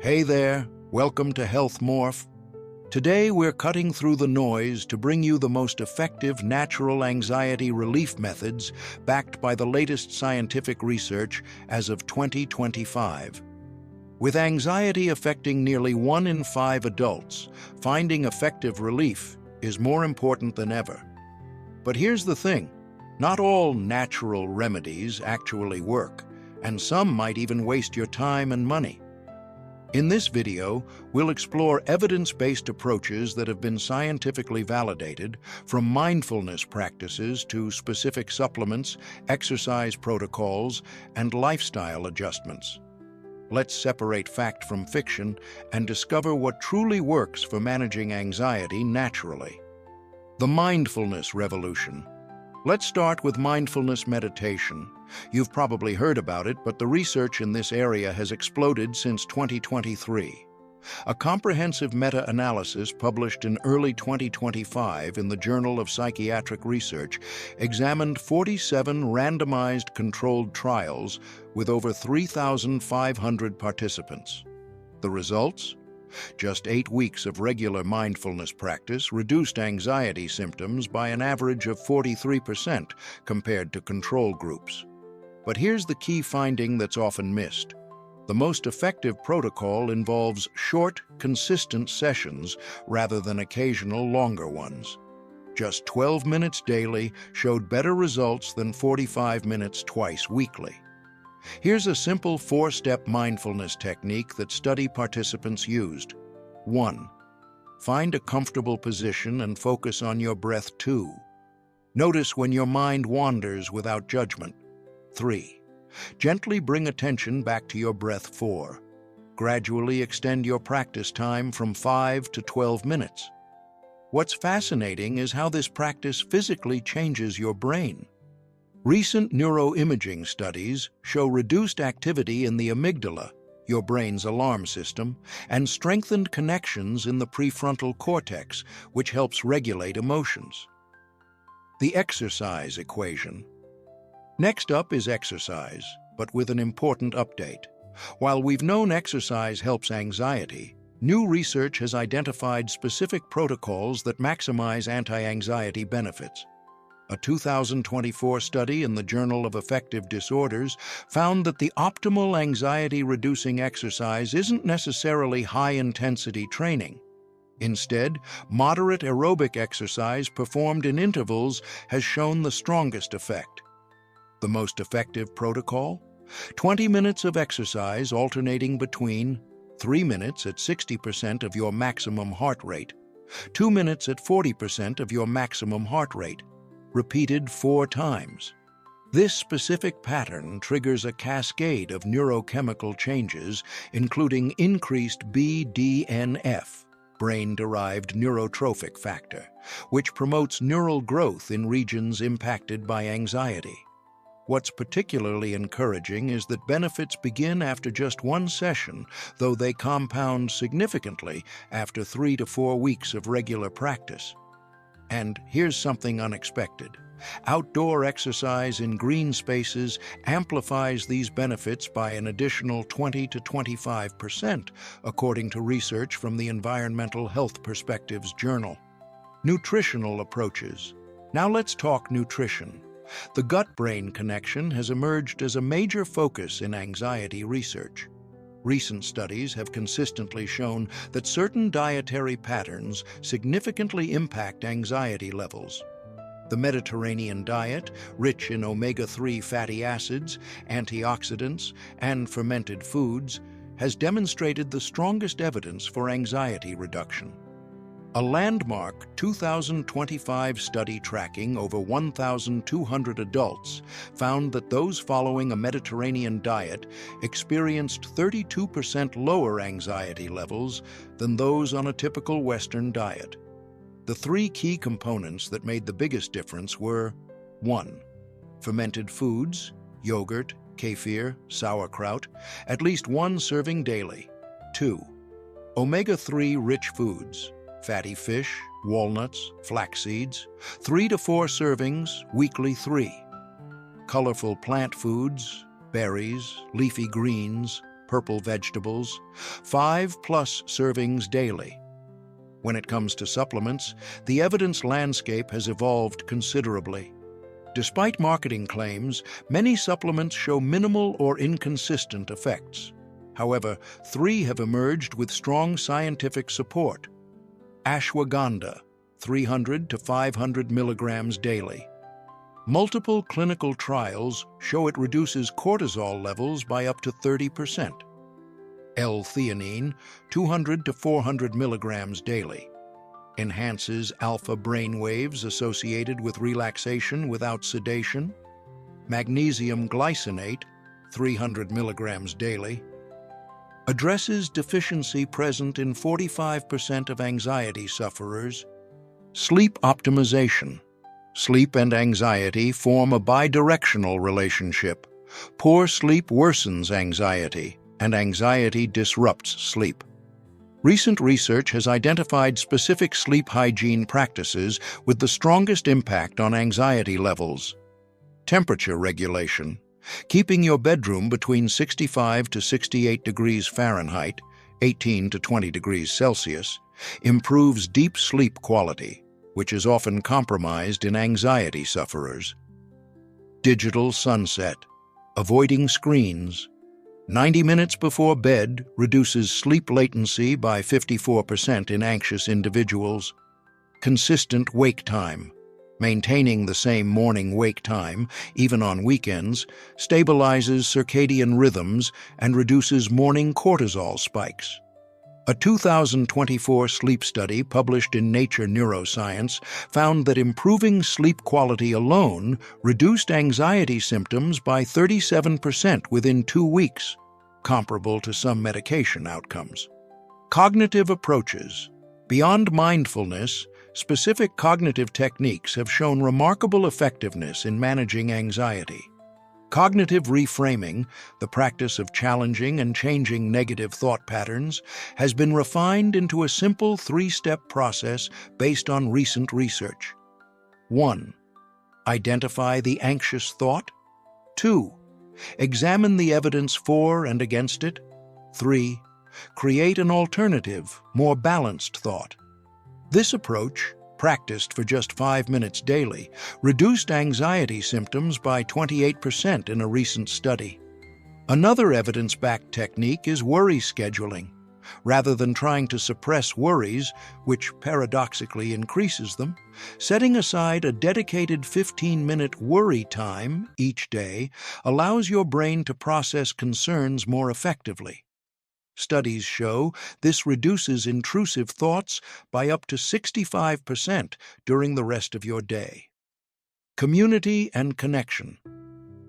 Hey there, welcome to Health Morph. Today we're cutting through the noise to bring you the most effective natural anxiety relief methods backed by the latest scientific research as of 2025. With anxiety affecting nearly 1 in 5 adults, finding effective relief is more important than ever. But here's the thing, not all natural remedies actually work, and some might even waste your time and money. In this video, we'll explore evidence-based approaches that have been scientifically validated, from mindfulness practices to specific supplements, exercise protocols, and lifestyle adjustments. Let's separate fact from fiction and discover what truly works for managing anxiety naturally. The mindfulness revolution. Let's start with mindfulness meditation. You've probably heard about it, but the research in this area has exploded since 2023. A comprehensive meta-analysis published in early 2025 in the Journal of Psychiatric Research examined 47 randomized controlled trials with over 3,500 participants. The results? Just 8 weeks of regular mindfulness practice reduced anxiety symptoms by an average of 43% compared to control groups. But here's the key finding that's often missed. The most effective protocol involves short, consistent sessions rather than occasional longer ones. Just 12 minutes daily showed better results than 45 minutes twice weekly. Here's a simple 4-step mindfulness technique that study participants used. 1. Find a comfortable position and focus on your breath. 2. Notice when your mind wanders without judgment. 3. Gently bring attention back to your breath. 4. Gradually extend your practice time from 5 to 12 minutes. What's fascinating is how this practice physically changes your brain. Recent neuroimaging studies show reduced activity in the amygdala, your brain's alarm system, and strengthened connections in the prefrontal cortex, which helps regulate emotions. The exercise equation. Next up is exercise, but with an important update. While we've known exercise helps anxiety, new research has identified specific protocols that maximize anti-anxiety benefits. A 2024 study in the Journal of Affective Disorders found that the optimal anxiety-reducing exercise isn't necessarily high-intensity training. Instead, moderate aerobic exercise performed in intervals has shown the strongest effect. The most effective protocol? 20 minutes of exercise alternating between 3 minutes at 60% of your maximum heart rate, 2 minutes at 40% of your maximum heart rate, repeated 4 times. This specific pattern triggers a cascade of neurochemical changes, including increased BDNF, brain-derived neurotrophic factor, which promotes neural growth in regions impacted by anxiety. What's particularly encouraging is that benefits begin after just 1 session, though they compound significantly after 3 to 4 weeks of regular practice. And here's something unexpected. Outdoor exercise in green spaces amplifies these benefits by an additional 20 to 25%, according to research from the Environmental Health Perspectives Journal. Nutritional approaches. Now let's talk nutrition. The gut-brain connection has emerged as a major focus in anxiety research. Recent studies have consistently shown that certain dietary patterns significantly impact anxiety levels. The Mediterranean diet, rich in omega-3 fatty acids, antioxidants, and fermented foods, has demonstrated the strongest evidence for anxiety reduction. A landmark 2025 study tracking over 1,200 adults found that those following a Mediterranean diet experienced 32% lower anxiety levels than those on a typical Western diet. The 3 key components that made the biggest difference were 1. Fermented foods, yogurt, kefir, sauerkraut, at least 1 serving daily. 2. Omega-3 rich foods, fatty fish, walnuts, flax seeds, 3 to 4 servings, weekly 3. Colorful plant foods, berries, leafy greens, purple vegetables, 5+ servings daily. When it comes to supplements, the evidence landscape has evolved considerably. Despite marketing claims, many supplements show minimal or inconsistent effects. However, 3 have emerged with strong scientific support. Ashwagandha, 300 to 500 milligrams daily. Multiple clinical trials show it reduces cortisol levels by up to 30%. L-theanine, 200 to 400 milligrams daily. Enhances alpha brain waves associated with relaxation without sedation. Magnesium glycinate, 300 milligrams daily. Addresses deficiency present in 45% of anxiety sufferers. Sleep optimization. Sleep and anxiety form a bidirectional relationship. Poor sleep worsens anxiety, and anxiety disrupts sleep. Recent research has identified specific sleep hygiene practices with the strongest impact on anxiety levels. Temperature regulation. Keeping your bedroom between 65 to 68 degrees Fahrenheit, 18 to 20 degrees Celsius, improves deep sleep quality, which is often compromised in anxiety sufferers. Digital sunset. Avoiding screens. 90 minutes before bed reduces sleep latency by 54% in anxious individuals. Consistent wake time. Maintaining the same morning wake time, even on weekends, stabilizes circadian rhythms and reduces morning cortisol spikes. A 2024 sleep study published in Nature Neuroscience found that improving sleep quality alone reduced anxiety symptoms by 37% within 2 weeks, comparable to some medication outcomes. Cognitive approaches. Beyond mindfulness, specific cognitive techniques have shown remarkable effectiveness in managing anxiety. Cognitive reframing, the practice of challenging and changing negative thought patterns, has been refined into a simple 3-step process based on recent research. 1. Identify the anxious thought. 2. Examine the evidence for and against it. 3. Create an alternative, more balanced thought. This approach, practiced for just 5 minutes daily, reduced anxiety symptoms by 28% in a recent study. Another evidence-backed technique is worry scheduling. Rather than trying to suppress worries, which paradoxically increases them, setting aside a dedicated 15-minute worry time each day allows your brain to process concerns more effectively. Studies show this reduces intrusive thoughts by up to 65% during the rest of your day. Community and connection.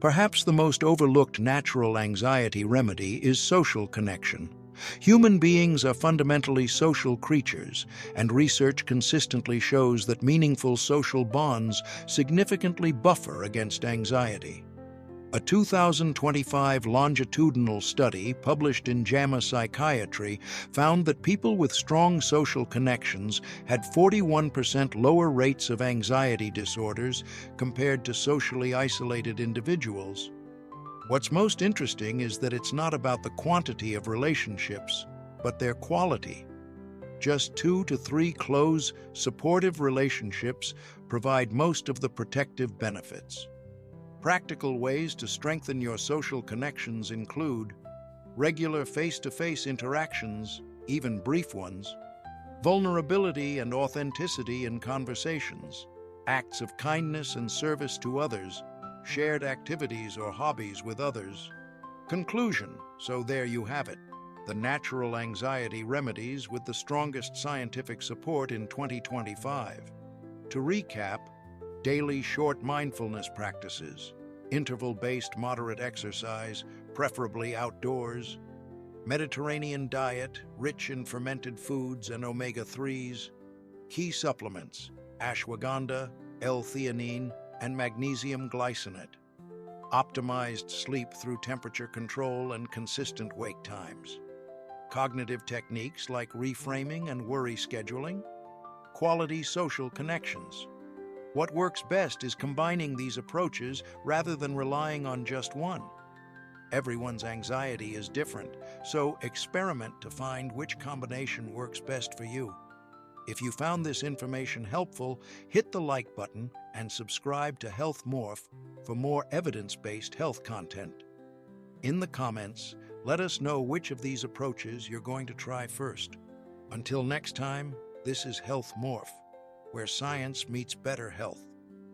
Perhaps the most overlooked natural anxiety remedy is social connection. Human beings are fundamentally social creatures, and research consistently shows that meaningful social bonds significantly buffer against anxiety. A 2025 longitudinal study published in JAMA Psychiatry found that people with strong social connections had 41% lower rates of anxiety disorders compared to socially isolated individuals. What's most interesting is that it's not about the quantity of relationships, but their quality. Just 2 to 3 close, supportive relationships provide most of the protective benefits. Practical ways to strengthen your social connections include regular face-to-face interactions, even brief ones, vulnerability and authenticity in conversations, acts of kindness and service to others, shared activities or hobbies with others. Conclusion, so there you have it, the natural anxiety remedies with the strongest scientific support in 2025. To recap, daily short mindfulness practices, interval-based moderate exercise, preferably outdoors, Mediterranean diet, rich in fermented foods and omega-3s, key supplements, ashwagandha, L-theanine, and magnesium glycinate, optimized sleep through temperature control and consistent wake times, cognitive techniques like reframing and worry scheduling, quality social connections. What works best is combining these approaches rather than relying on just one. Everyone's anxiety is different, so experiment to find which combination works best for you. If you found this information helpful, hit the like button and subscribe to Health Morph for more evidence-based health content. In the comments, let us know which of these approaches you're going to try first. Until next time, this is Health Morph, where science meets better health.